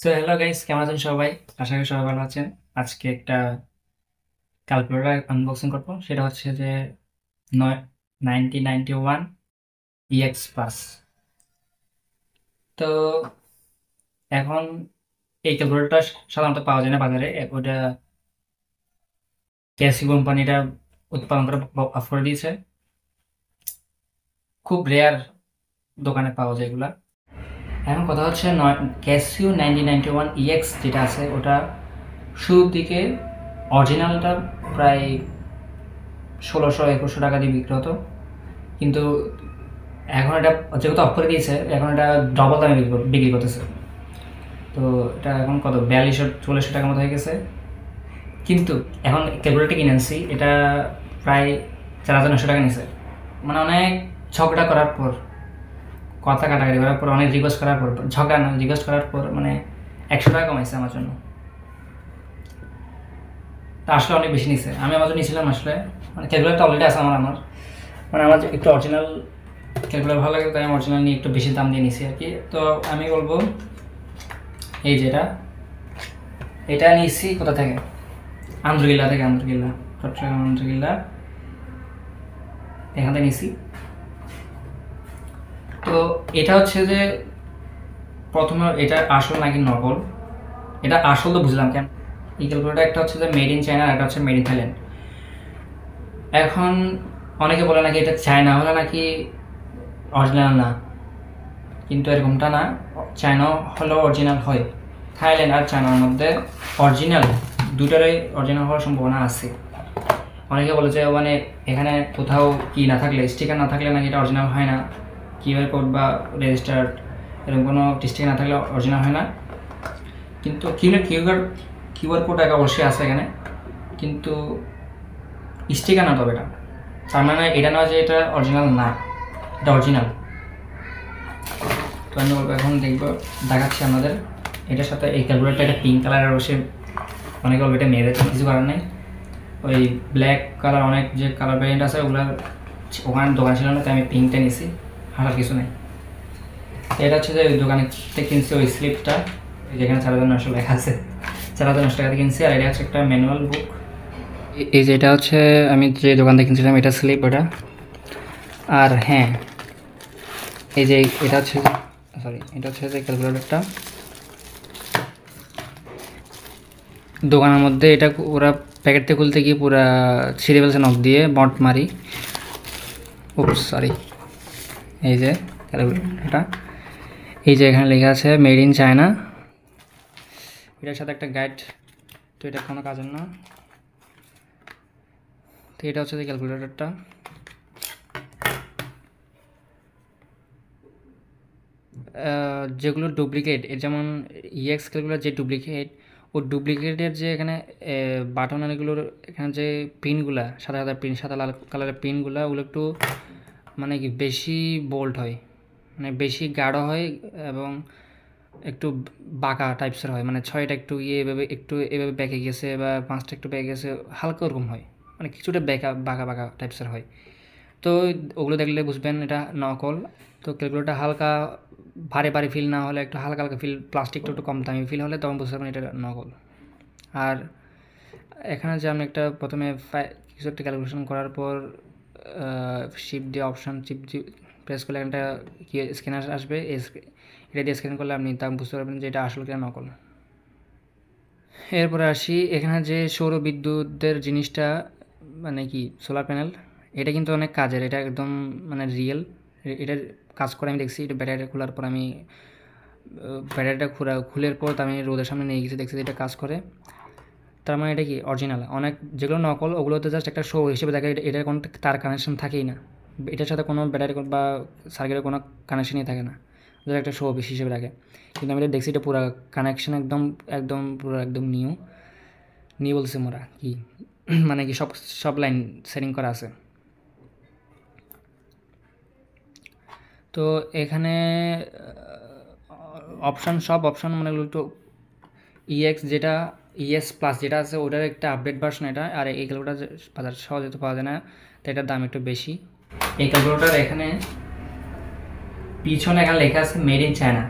So hello guys, কেমন আছেন সবাই? আশা করি সবাই ভালো আছেন। আজকে একটা ক্যালকুলেটর আনবক্সিং করবো। সেটা হচ্ছে যে 9091 EX প্লাস। তো এখন এই ক্যালকুলেটরটা সাধারণত পাওয়া যায় না বাজারে। ওটা ক্যাসিও কোম্পানিটা উৎপাদন করে অফ করে দিয়েছে। খুব রেয়ার দোকানে পাওয়া যায় এগুলা। এখন কথা হচ্ছে ক্যাসিও 9091 EX যেটা আছে ওটা শুরুর দিকে অরিজিনালটা প্রায় ১৬০০-২১০০ টাকা দিয়ে বিক্রি হতো, কিন্তু এখন এটা যেহেতু অফ করে দিয়েছে, এখন এটা ডবল দামে বিক্রি করতেছে। তো এটা এখন কত ৪২০০-৪৪০০ টাকার মতো হয়ে গেছে। কিন্তু এখন ক্যালকুলেটর কিনে আনছি, এটা প্রায় ৪,৯০০ টাকা নিছে। মানে অনেক ঝগড়া করার পর, কথা কাটাকাটি করার পর, অনেক রিকোয়েস্ট করার পর, ঝগড়া না রিকোয়েস্ট করার পর মানে ১০০ টাকা কমাইছে আমার জন্য। তা আসলে অনেক বেশি নিছে। আমি আমার জন্য নিয়েছিলাম আসলে, মানে ক্যালকুলেটর অলরেডি আছে আমার মানে আমার একটু অরিজিনাল ক্যালকুলেটর ভালো লাগে, তাই আমি অরিজিনাল নিয়ে একটু বেশি দাম দিয়ে নিছি আর কি। তো আমি বলবো এই যেটা, এটা নিয়েছি কোথা থেকে? আন্দ্রগিল্লা থেকে, চট্টগ্রাম আন্দ্রগিল্লা, এখান থেকে নিয়েছি। তো এটা হচ্ছে যে প্রথমে এটা আসল নাকি নকল, এটা আসল তো বুঝলাম কেন। এই ক্যালকুলেটর একটা হচ্ছে যে মেড ইন চায়না, একটা হচ্ছে মেড ইন থাইল্যান্ড। এখন অনেকে বলে নাকি এটা চায়না হলে নাকি অরিজিনাল না, কিন্তু এরকমটা না। চায়না হলেও অরিজিনাল হয়। থাইল্যান্ড আর চায়নার মধ্যে অরিজিনাল দুটারই অরিজিনাল হওয়ার সম্ভাবনা আছে। অনেকে বলে যে মানে এখানে কোথাও কি না থাকলে, স্টিকার না থাকলে নাকি এটা অরিজিনাল হয় না, কিউআর কোড বা রেজিস্টার্ড এরকম কোনো স্টিকার না থাকলে অরিজিনাল হয় না। কিন্তু কিউআর কোড অবশ্যই আছে এখানে, কিন্তু স্টিকার না। তবে এটা তার মানে এটা নয় যে এটা অরিজিনাল না, এটা অরিজিনাল। তো আমি বলবো, এখন দেখবো, দেখাচ্ছি আমাদের এটার সাথে এই ক্যালকুলেটরটা, এটা পিঙ্ক কালারের বসে অনেকে বলবো এটা মেরে, কিছু করার নেই। ওই ব্ল্যাক কালার অনেক যে কালার ভ্যারিয়েন্ট আছে ওগুলো ওখানে দোকান ছিল না, তাই আমি পিঙ্কটা নিয়েছি, হারার কিছু নেই। এটা হচ্ছে যে ওই দোকানে থেকে কিনছি ওই স্লিপটা, যেখানে ৪,৯০০ লেখা আছে, ৪,৯০০ টাকাতে কিনছি। আর এটা হচ্ছে একটা ম্যানুয়াল বুক। এই যে এটা হচ্ছে আমি যে দোকান থেকে কিনছিলাম, এটা স্লিপ ওটা। আর হ্যাঁ, এই যে এটা হচ্ছে, এটা হচ্ছে যে ক্যালকুলেটরটা দোকানের মধ্যে, এটা ওরা প্যাকেটটা খুলতে গিয়ে পুরা ছিঁড়ে ফেলছে নখ দিয়ে, বট মারি। সরি। এই যে ক্যালকুলেটরটা, এই যে এখানে লেখা আছে মেড ইন চায়না, এটার সাথে একটা গাইড। তো এটা কোনো কাজের না। তো এটা হচ্ছে যে ক্যালকুলেটরটা। যেগুলো ডুপ্লিকেট, এর যেমন ইএক্স ক্যালকুলেটর যে ডুপ্লিকেট, ও ডুপ্লিকেটের যে এখানে বাটন এগুলোর এখানে যে পিনগুলা, সাদা সাদা পিন, সাদা লাল কালারের পিনগুলা, ওগুলো একটু মানে কি বেশি বোল্ড হয়, মানে বেশি গাঢ় হয় এবং একটু বাঁকা টাইপসের হয়। মানে ৬টা একটু এভাবে একটু এভাবে বেঁকে গেছে, বা ৫টা একটু বেঁকে গেছে, হালকা ওরকম হয়, মানে কিছুটা বাঁকা বাঁকা টাইপসের হয়। তো ওগুলো দেখলে বুঝবেন এটা নকল। তো ক্যালকুলেটর হালকা ভারী ভারী ফিল না হলে, একটু হালকা হালকা ফিল, প্লাস্টিকটা একটু কম দামি ফিল হলে তখন বুঝতে পারবেন এটা নকল। আর এখানে যে আমি একটা প্রথমে কিছু একটা ক্যালকুলেশন করার পর শিপ দিয়ে অপশান চিপ প্রেস করলে একটা কি স্ক্যানার আসবে, এটা দিয়ে স্ক্যান করলে আপনি তা বুঝতে পারবেন যে এটা আসল কিনা নকল। এরপরে আসি, এখানে যে সৌর বিদ্যুতের জিনিসটা, মানে কি সোলার প্যানেল, এটা কিন্তু অনেক কাজের, এটা একদম মানে রিয়েল, এটার কাজ করে আমি দেখছি। এটা ব্যাটারিটা খোলার পর আমি ব্যাটারিটা খুলের পর আমি রোদের সামনে নিয়ে গেছি, দেখছি এটা কাজ করে। তার মানে এটা কি অরিজিনাল। অনেক যেগুলো নকল ওগুলোতে জাস্ট একটা শো হিসেবে দেখে, এটার কোনো তার কানেকশন থাকেই না, এটার সাথে কোনো ব্যাটারি বা সার্কিটের কোনো কানেকশনই থাকে না, জাস্ট একটা শো পিস হিসেবে রাখে। কিন্তু আমি এটা দেখছি, এটা পুরো কানেকশন একদম একদম পুরো একদম নিউ বলছে মোরা কি মানে কি সব লাইন সেটিং করা আছে। তো এখানে সব অপশান মানে একটু ইএক্স যেটা ইএস প্লাস যেটা আছে ওটার একটা আপডেট ভার্সন এটা। আর এই ক্যালকুলেটার বাজার সহজে তো পাওয়া যায় না, তো এটার দাম একটু বেশি। এই ক্যালকুলেটার এখানে পিছনে এখানে লেখা আছে মেড ইন চায়না।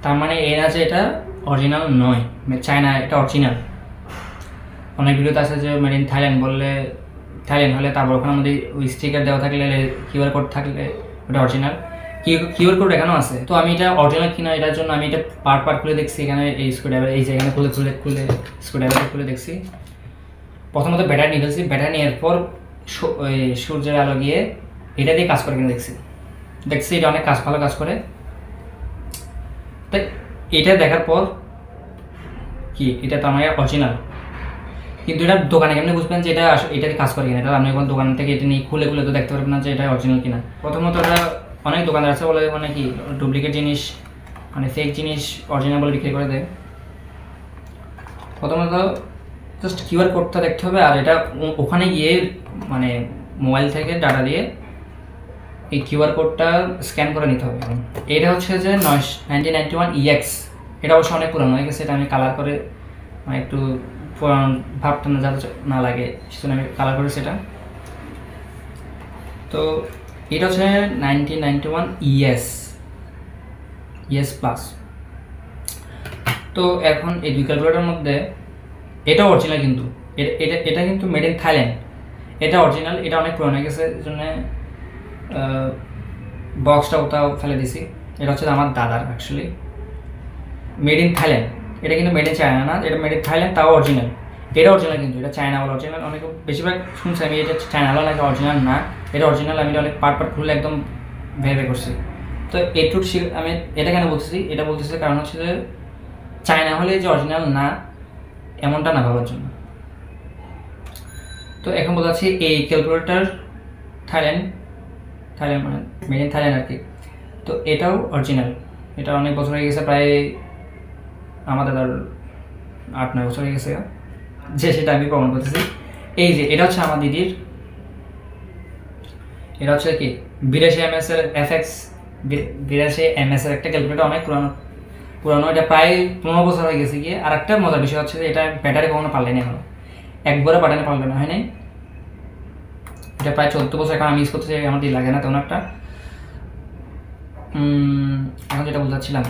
তার মানে এর আছে এটা অরিজিনাল নয়, চায়না এটা অরিজিনাল। অনেক ভিডিওতে আছে যে মেড ইন থাইল্যান্ড বললে, থাইল্যান্ড হলে তারপর ওখানে আমাদের ওই স্টিকার দেওয়া থাকলে, কিউআর কোড থাকলে ওটা অরিজিনাল। কিউআর কোড এখানেও আছে। তো আমি এটা অরিজিনাল কিনা এটার জন্য আমি এটা পার্ট খুলে দেখছি। এখানে এই স্ক্রুড্রাইভার, এই যে এখানে খুলে স্ক্রুড্রাইভার খুলে দেখছি। প্রথমত ব্যাটারি নিয়ে ফেলছি, ব্যাটারি নেওয়ার পর ওই সূর্যের আলো গিয়ে এটা দিয়ে কাজ করে কিনা দেখছি এটা অনেক ভালো কাজ করে। তাই এটা দেখার পর কি এটা তো আমার অরিজিনাল, কিন্তু এটা দোকানে কেমনি বুঝবেন যে এটাতে কাজ করে কিনা? এটা আপনি এখন দোকান থেকে এটা নিয়ে খুলে তো দেখতে পারবেন না যে এটা অরিজিনাল কিনা। প্রথমত এটা অনেক দোকানদার আছে বলে মানে কি ডুপ্লিকেট জিনিস মানে ফেক জিনিস অরিজিনাল বলে বিক্রি করে দেয়। প্রথমত জাস্ট কিউআর কোডটা দেখতে হবে, আর এটা ওখানে গিয়ে মানে মোবাইল থেকে ডাটা দিয়ে এই কিউআর কোডটা স্ক্যান করে নিতে হবে। এটা হচ্ছে যে 1991 EX, এটা অবশ্য অনেক পুরানো হয়ে গেছে। এটা আমি কালার করে মানে একটু পুরান ভাবটা যাতে না লাগে সেজন্য আমি কালার করেছি এটা। তো এটা হচ্ছে 1991 ES প্লাস। তো এখন এই দুই ক্যালকুলেটারের মধ্যে এটা অরিজিনাল, কিন্তু এটা কিন্তু মেড ইন থাইল্যান্ড, এটা অরিজিনাল। এটা অনেক পুরনো হয়ে গেছে, এই জন্য বক্সটা ওটাও ফেলে দিছি। এটা হচ্ছে আমার দাদার অ্যাকচুয়ালি, মেড ইন থাইল্যান্ড। এটা কিন্তু মেড ইন চায়না না, এটা মেড ইন থাইল্যান্ড, তাও অরিজিনাল। এটা অরিজিনাল, কিন্তু এটা চায়না বলে অরিজিনাল। অনেক বেশিরভাগ শুনছি আমি এটা চায়না বলে নাকি অরিজিনাল না, এটা অরিজিনাল। আমি অনেক পার্ট খুলে একদম ভেবে করছি। তো এটুক আমি এটা কেন বলতেছি, এটা বলতেছি কারণ হচ্ছে যে চায়না হলে যে অরিজিনাল না এমনটা না ভাবার জন্য। তো এখন বলছি এই ক্যালকুলেটর থাইল্যান্ড মানে মেড ইন থাইল্যান্ড আর কি। তো এটাও অরিজিনাল, এটা অনেক বছর হয়ে গেছে, প্রায় আমাদের 8-9 বছর হয়ে গেছে যে, সেটা আমি প্রমাণ করতেছি। এই যে এটা হচ্ছে আমার দিদির, এটা হচ্ছে কি 82 MS এর FX 82 MS এর একটা ক্যালকুলেটর, অনেক পুরানো। এটা প্রায় 15 বছর হয়ে গেছে গিয়ে। আর একটা মজার বিষয় হচ্ছে যে এটা ব্যাটারি কখনো পাল্টায়নি, এখনো একবারও ব্যাটারি পাল্টানো হয় নাই। এটা প্রায় 14 বছর এখন আমি ইউজ করতেছি, আমার দিয়ে লাগে না তেমন একটা। এখন যেটা বলতে চাচ্ছিলাম,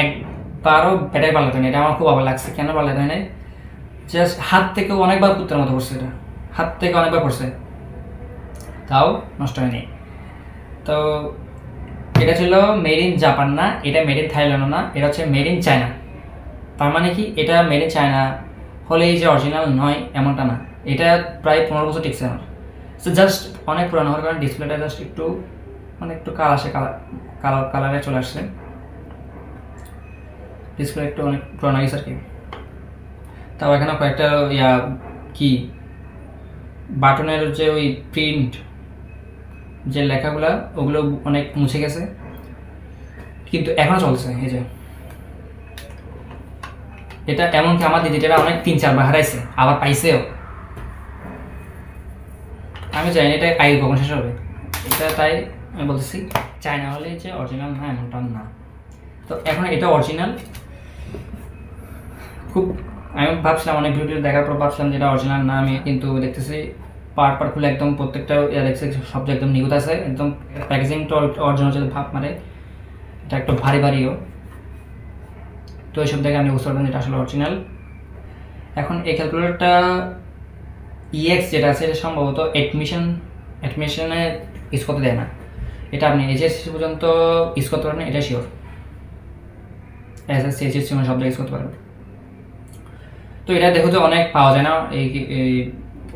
একবারও ব্যাটারি পাল্টাতে নেই, এটা আমার খুব ভালো লাগছে। কেন পাল্টাতে হয় নাই? জাস্ট হাত থেকেও অনেকবার কুত্তার মতো পড়ছে, এটা হাত থেকে অনেকবার পড়ছে, তাও নষ্ট হয়নি। তো এটা ছিল মেড ইন জাপান না, এটা মেড ইন থাইল্যান্ড না, এটা হচ্ছে মেড ইন চায়না। তার মানে কি এটা মেড ইন চায়না হলে এই যে অরিজিনাল নয় এমনটা না। এটা প্রায় 15 বছর টিকছে আমার। সো জাস্ট অনেক পুরানো হওয়ার কারণে ডিসপ্লেটা জাস্ট একটু মানে একটু কালারে চলে আসছে, ডিসপ্লে একটু অনেক পুরানো হয়েছে আর কি। তাও এখানে কয়েকটা কি বাটনের যে ওই প্রিন্ট যে লেখাগুলা ওগুলো অনেক মুছে গেছে, কিন্তু এখনো চলছে। এই যে এটা এমনকি আমার দিদিটা অনেক 3-4 বার হারাইছে, আবার পাইছেও। আমি জানি এটা আগে কখন শেষ হবে এটা, তাই আমি বলতেছি চায়না হলে যে অরিজিনাল না এমনটা না। তো এখন এটা অরিজিনাল। খুব আমি ভাবছিলাম অনেক ভিডিও দেখার পর ভাবছিলাম যে এটা অরিজিনাল না, আমি কিন্তু দেখতেছি পার্ট খুলে একদম প্রত্যেকটা দেখছি সব একদম নিখুঁত আছে, একদম প্যাকেজিংটা অরিজিনাল যদি ভাব মারে। এটা একটু ভারীও, তো এইসব দেখে আপনি বুঝতে পারবেন এটা আসলে অরিজিনাল। এখন এই ক্যালকুলেটরটা EX যেটা আছে এটা সম্ভবত অ্যাডমিশনে ইউজ করতে দেয় না, এটা আপনি HSC পর্যন্ত ইউজ করতে পারবেন, এটা শিওর। SSC HSC সব জায়গায় ইউজ করতে পারবেন। তো এটা দেখো যে অনেক পাওয়া যায় না, এই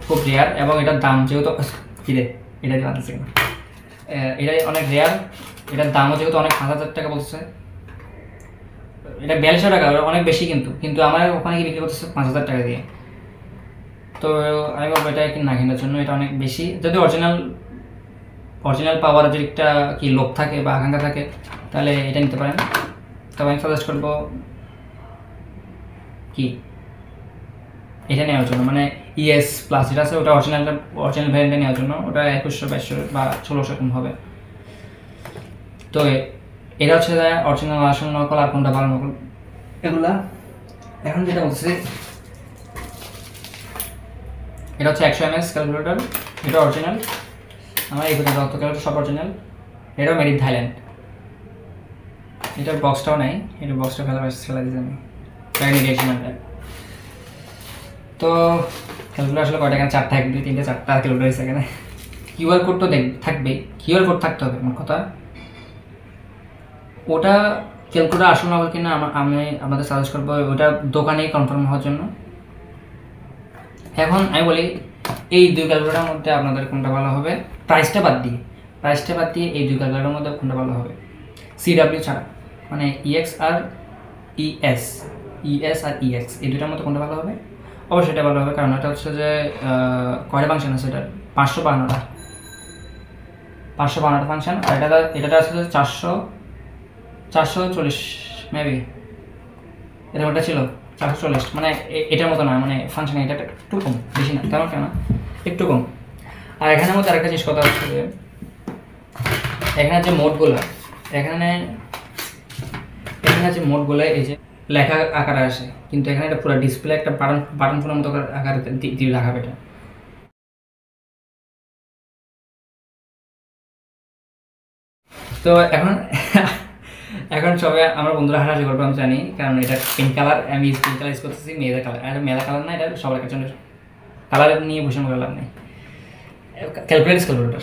খুব রেয়ার, এবং এটার দাম যেহেতু কিরে এটা বাঁধছে না, এটা অনেক রেয়ার। এটার দামও যেহেতু অনেক 5,000 টাকা বলছে, এটা 4200 টাকা, অনেক বেশি। কিন্তু আমার ওখানে কি বিক্রি করতেছে 5,000 টাকা দিয়ে। তো আমি বলবো এটা না কেনার জন্য, এটা অনেক বেশি। যদি অরিজিনাল পাওয়ার যদি একটা কি লোভ থাকে বা আকাঙ্ক্ষা থাকে তাহলে এটা নিতে পারেন। তবে আমি সাজেস্ট করবো কি এটা নেওয়ার জন্য, মানে ES প্লাস যেটা আছে ওটা অরিজিনাল ভ্যারিয়েন্টটা নেওয়ার জন্য। ওটা 2100-2200 বা 1600 এরকম হবে। তো এটা হচ্ছে অরিজিনাল আসল নকল, আর কোনটা ভালো নকল এগুলা। এখন যেটা বলছি এটা হচ্ছে 100 MS ক্যালকুলেটর, এটা অরিজিনাল। আমার এই যত ক্যালকুলেটর সব অরিজিনাল। এটাও মেড ইন থাইল্যান্ড। এটার বক্সটাও নাই, এটার বক্সটা ফেলা দিয়েছি আমি রেডিয়েশনটা। তো ক্যালকুলেটর আসলে কয়টা, এখানে 4টা, 1 2 3 4টা ক্যালকুলেটর আছে এখানে। কিউআর কোড তো থাকবেই, কিউআর কোড থাকতে হবে আমার কথা। ওটা ক্যালকুলেটর আসলে হবে কিনা আমি আপনাদের সাজেস্ট করবো ওটা দোকানেই কনফার্ম হওয়ার জন্য। এখন আমি বলি এই 2 ক্যালকুলেটরের মধ্যে আপনাদের কোনটা ভালো হবে, প্রাইসটা বাদ দিয়ে এই 2 ক্যালকুলেটরের মধ্যে কোনটা ভালো হবে সিডাব্লিউ ছাড়া, মানে ইএক্স আর ইএস, আর ইএক্স, এই দুটার মধ্যে কোনটা ভালো হবে? অবশ্যই এটা ভালো হবে, কারণ এটা হচ্ছে যে কয়টা ফাংশন আছে এটার, 552টা ফাংশন। আর এটা আছে 440 মেবি, এরকম একটা ছিল 440, মানে এটার মতো না, মানে ফাংশন এটা একটু কম, বেশি না, তেমন কেন একটু কম। আর এখানের মধ্যে আরেকটা জিনিস কথা হচ্ছে যে এখানে যে মোডগুলো, এখানে যে মোডগুলো এই যে লেখা আকারে আসে, কিন্তু এখানে এটা পুরো ডিসপ্লে একটা বাটন ফোনের মতো আকারে দিয়ে দেখাবে এটা। তো এখন সবাই আমার বন্ধুরা হাসাহাসি করবো আমি জানি, কারণ এটা পিঙ্ক কালার, আমি পিঙ্ক কালার ইউজ করতেছি, মেয়েদের কালার, এটা মেয়েদের কালার না, এটা সবার কাছে কালার নিয়ে ভূষণ করে লাভ নেই। ক্যালকুলেটর